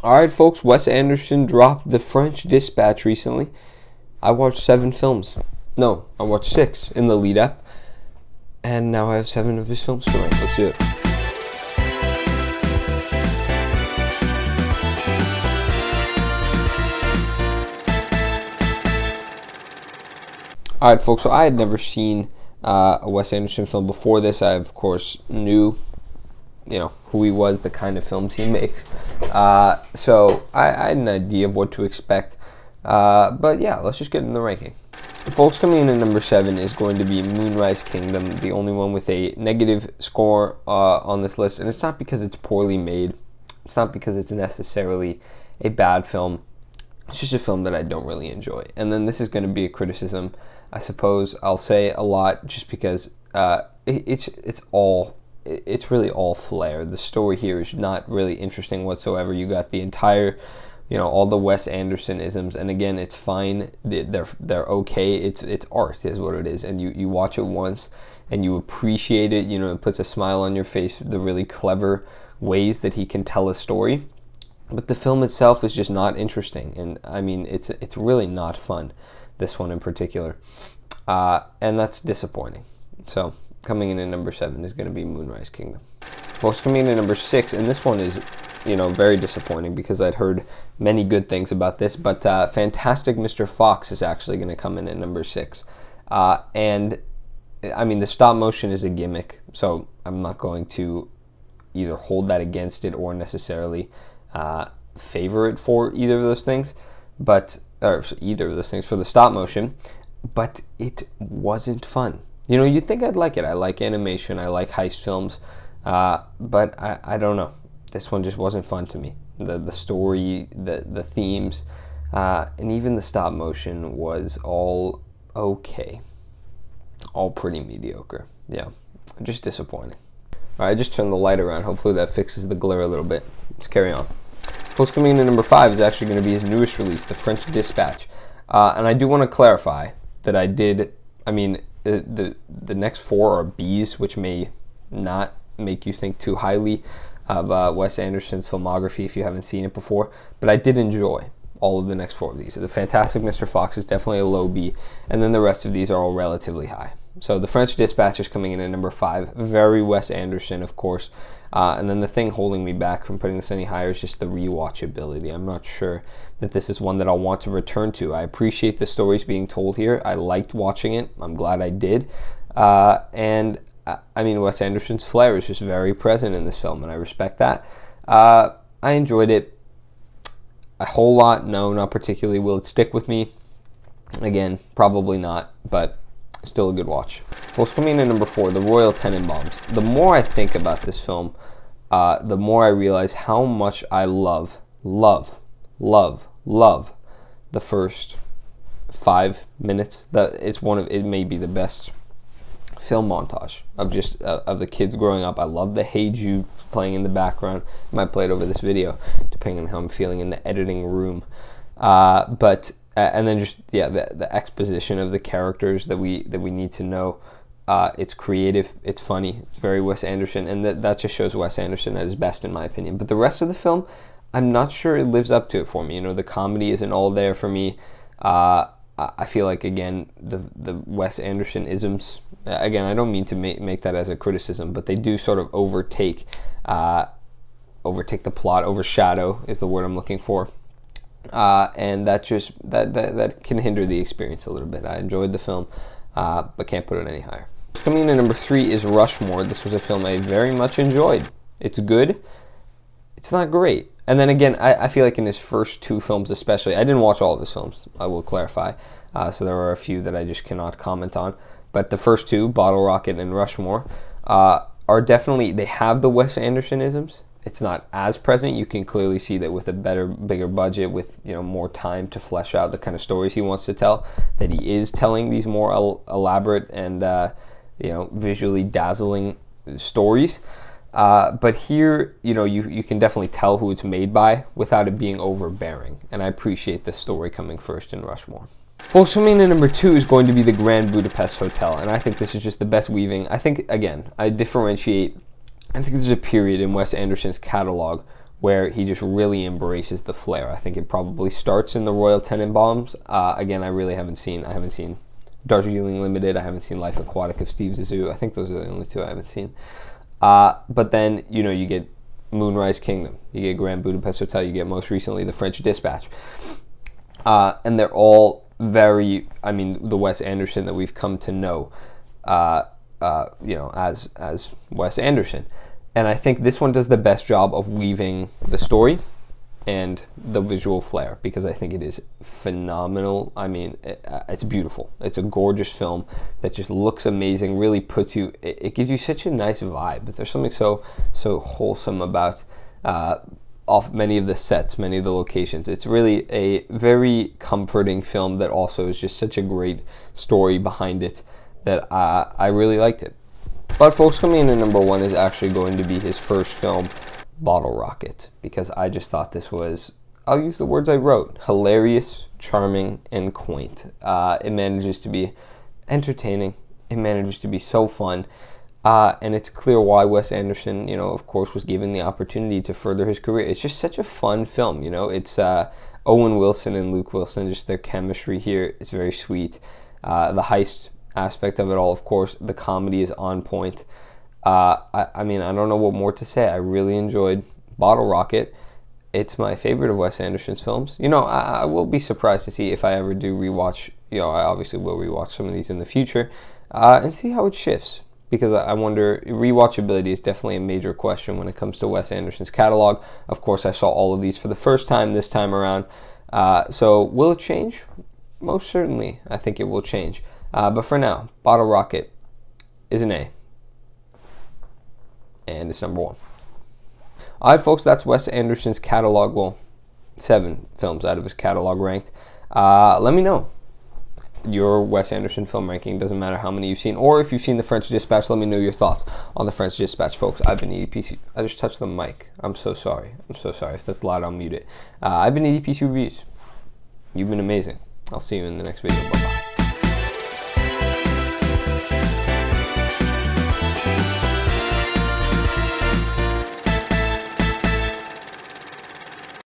Alright, folks, Wes Anderson dropped The French Dispatch recently. I watched 7 films. No, I watched 6 in the lead up. And now I have 7 of his films to rank. Let's do it. Alright, folks, so I had never seen a Wes Anderson film before this. I, of course, knew who he was, the kind of films he makes. So I had an idea of what to expect. But yeah, let's just get in the ranking. Folks, coming in at number 7 is going to be Moonrise Kingdom, the only one with a negative score on this list. And it's not because it's poorly made. It's not because it's necessarily a bad film. It's just a film that I don't really enjoy. And then this is going to be a criticism. I suppose I'll say a lot just because it's really all flair. The story here is not really interesting whatsoever. You got the entire, all the Wes Anderson isms, and again, it's fine. They're okay. It's art is what it is, and you watch it once and you appreciate it. It puts a smile on your face. The really clever ways that he can tell a story, but the film itself is just not interesting. And I mean, it's really not fun. This one in particular, and that's disappointing. So coming in at number 7 is going to be Moonrise Kingdom. Folks, coming in at number 6, and this one is, very disappointing because I'd heard many good things about this, but Fantastic Mr. Fox is actually going to come in at number 6. And, I mean, the stop motion is a gimmick, so I'm not going to either hold that against it or necessarily favor it for either of those things, for the stop motion, but it wasn't fun. You'd think I'd like it. I like animation. I like heist films. But I don't know. This one just wasn't fun to me. The story, the themes, and even the stop motion was all okay. All pretty mediocre. Yeah, just disappointing. All right, I just turned the light around. Hopefully that fixes the glare a little bit. Let's carry on. Folks, coming in at number 5 is actually going to be his newest release, The French Dispatch. And I do want to clarify that the next 4 are Bs, which may not make you think too highly of Wes Anderson's filmography if you haven't seen it before, but I did enjoy all of the next 4 of these. The Fantastic Mr. Fox is definitely a low B, and then the rest of these are all relatively high. So The French Dispatch is coming in at number 5, very Wes Anderson, of course, and then the thing holding me back from putting this any higher is just the rewatchability. I'm not sure that this is one that I'll want to return to. I appreciate the stories being told here. I liked watching it. I'm glad I did. And I mean, Wes Anderson's flair is just very present in this film, and I respect that. I enjoyed it a whole lot. No, not particularly. Will it stick with me? Again, probably not, but still a good watch. Folks, coming in at number 4, The Royal Tenenbaums. The more I think about this film, the more I realize how much I love the first 5 minutes. It may be the best film montage of the kids growing up. I love the Hey Jude playing in the background. I might play it over this video, depending on how I'm feeling in the editing room. And then just the exposition of the characters that we need to know. It's creative, it's funny, it's very Wes Anderson, and that just shows Wes Anderson at his best, in my opinion. But the rest of the film, I'm not sure it lives up to it for me. The comedy isn't all there for me. I feel like, again, the Wes Anderson isms. Again, I don't mean to make that as a criticism, but they do sort of overtake the plot. Overshadow is the word I'm looking for. And that can hinder the experience a little bit. I enjoyed the film, but can't put it any higher. Coming in at number 3 is Rushmore. This was a film I very much enjoyed. It's good. It's not great. And then again, I feel like in his first 2 films especially, I didn't watch all of his films, I will clarify. So there are a few that I just cannot comment on. But the first 2, Bottle Rocket and Rushmore, are definitely, they have the Wes Anderson-isms. It's not as present. You can clearly see that with a bigger budget, with more time to flesh out the kind of stories he wants to tell, that he is telling these more elaborate and visually dazzling stories. But here, you can definitely tell who it's made by without it being overbearing. And I appreciate the story coming first in Rushmore. Folks, coming in at number 2 is going to be The Grand Budapest Hotel. And I think this is just the best weaving. I think, again, I differentiate. I think there's a period in Wes Anderson's catalog where he just really embraces the flair. I think it probably starts in the Royal Tenenbaums. Again, I haven't seen Darjeeling Limited. I haven't seen Life Aquatic of Steve Zissou. I think those are the only two I haven't seen. But then, you get Moonrise Kingdom, you get Grand Budapest Hotel, you get most recently The French Dispatch. And they're all very, the Wes Anderson that we've come to know, as Wes Anderson. And I think this one does the best job of weaving the story and the visual flair, because I think it is phenomenal. It's beautiful. It's a gorgeous film that just looks amazing, really puts you, it gives you such a nice vibe. But there's something so wholesome about off many of the sets, many of the locations. It's really a very comforting film that also is just such a great story behind it that I really liked it. But folks, coming in at number 1 is actually going to be his first film, Bottle Rocket, because I just thought this was, I'll use the words I wrote, hilarious, charming, and quaint. It manages to be entertaining. It manages to be so fun. And it's clear why Wes Anderson, of course, was given the opportunity to further his career. It's just such a fun film, It's Owen Wilson and Luke Wilson, just their chemistry here. It's very sweet. The heist aspect of it all, of course, the comedy is on point. I don't know what more to say. I really enjoyed Bottle Rocket. It's my favorite of Wes Anderson's films. I will be surprised to see if I ever do rewatch, I obviously will rewatch some of these in the future, and see how it shifts. Because I wonder, rewatchability is definitely a major question when it comes to Wes Anderson's catalog. Of course, I saw all of these for the first time this time around. So will it change? Most certainly, I think it will change. But for now, Bottle Rocket is an A. And it's number 1. Alright, folks, that's Wes Anderson's catalog. Well, 7 films out of his catalog ranked. Let me know your Wes Anderson film ranking. Doesn't matter how many you've seen, or if you've seen The French Dispatch, let me know your thoughts on The French Dispatch, folks. I've been EDPC. I just touched the mic. I'm so sorry. If that's loud, I'll mute it. I've been EDPC Reviews. You've been amazing. I'll see you in the next video. Bye-bye.